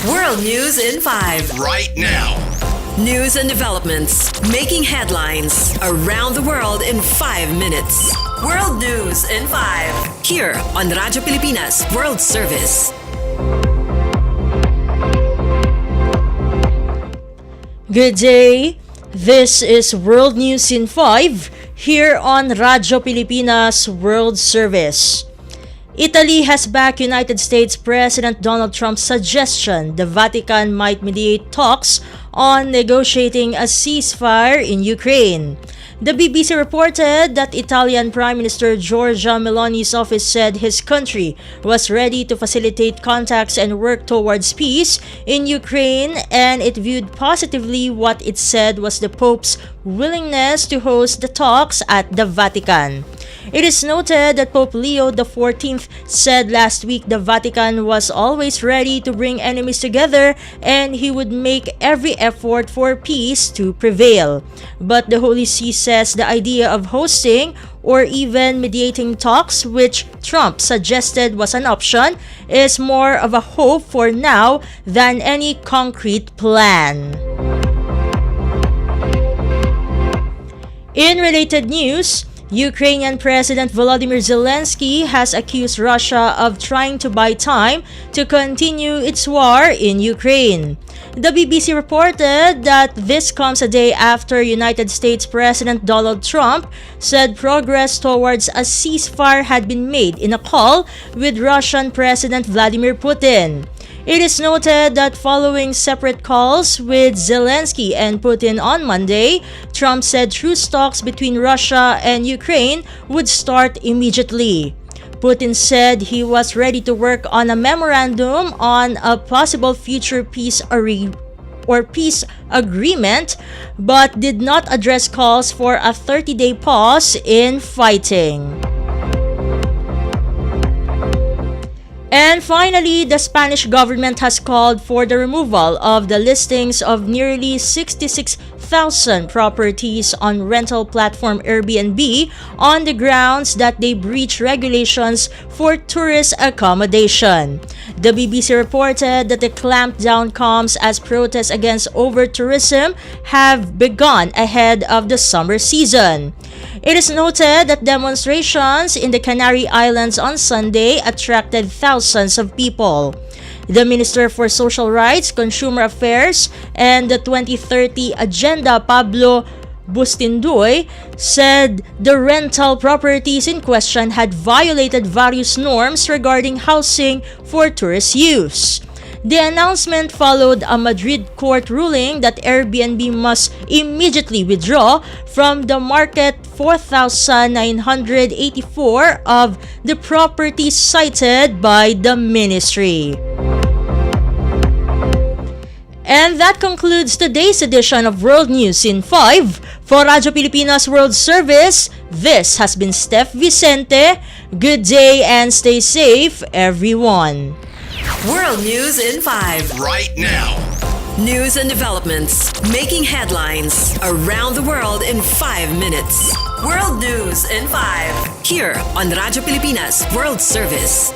World News in 5. Right now. News and developments making headlines around the world in 5 minutes. World News in 5. Here on Radyo Pilipinas World Service. Good day. This is World News in 5 here on Radyo Pilipinas World Service. Italy has backed United States President Donald Trump's suggestion the Vatican might mediate talks on negotiating a ceasefire in Ukraine. The BBC reported that Italian Prime Minister Giorgia Meloni's office said his country was ready to facilitate contacts and work towards peace in Ukraine, and it viewed positively what it said was the Pope's willingness to host the talks at the Vatican. It is noted that Pope Leo XIV said last week the Vatican was always ready to bring enemies together and he would make every effort for peace to prevail. But the Holy See says the idea of hosting or even mediating talks, which Trump suggested was an option, is more of a hope for now than any concrete plan. In related news, Ukrainian President Volodymyr Zelensky has accused Russia of trying to buy time to continue its war in Ukraine. The BBC reported that this comes a day after United States President Donald Trump said progress towards a ceasefire had been made in a call with Russian President Vladimir Putin. It is noted that following separate calls with Zelensky and Putin on Monday, Trump said truce talks between Russia and Ukraine would start immediately. Putin said he was ready to work on a memorandum on a possible future peace agreement, but did not address calls for a 30-day pause in fighting. And finally, the Spanish government has called for the removal of the listings of nearly 66,000 properties on rental platform Airbnb on the grounds that they breach regulations for tourist accommodation. The BBC reported that the clampdown comes as protests against over-tourism have begun ahead of the summer season. It is noted that demonstrations in the Canary Islands on Sunday attracted thousands of people. The Minister for Social Rights, Consumer Affairs, and the 2030 Agenda, Pablo Bustinduy, said the rental properties in question had violated various norms regarding housing for tourist use. The announcement followed a Madrid court ruling that Airbnb must immediately withdraw from the market 4,984 of the properties cited by the ministry. And that concludes today's edition of World News in 5. For Radyo Pilipinas World Service, this has been Steph, Vicente. Good day and stay safe, everyone. World News in 5. Right now. News and developments making headlines around the world in 5 minutes. World News in 5. Here on Radyo Pilipinas World Service.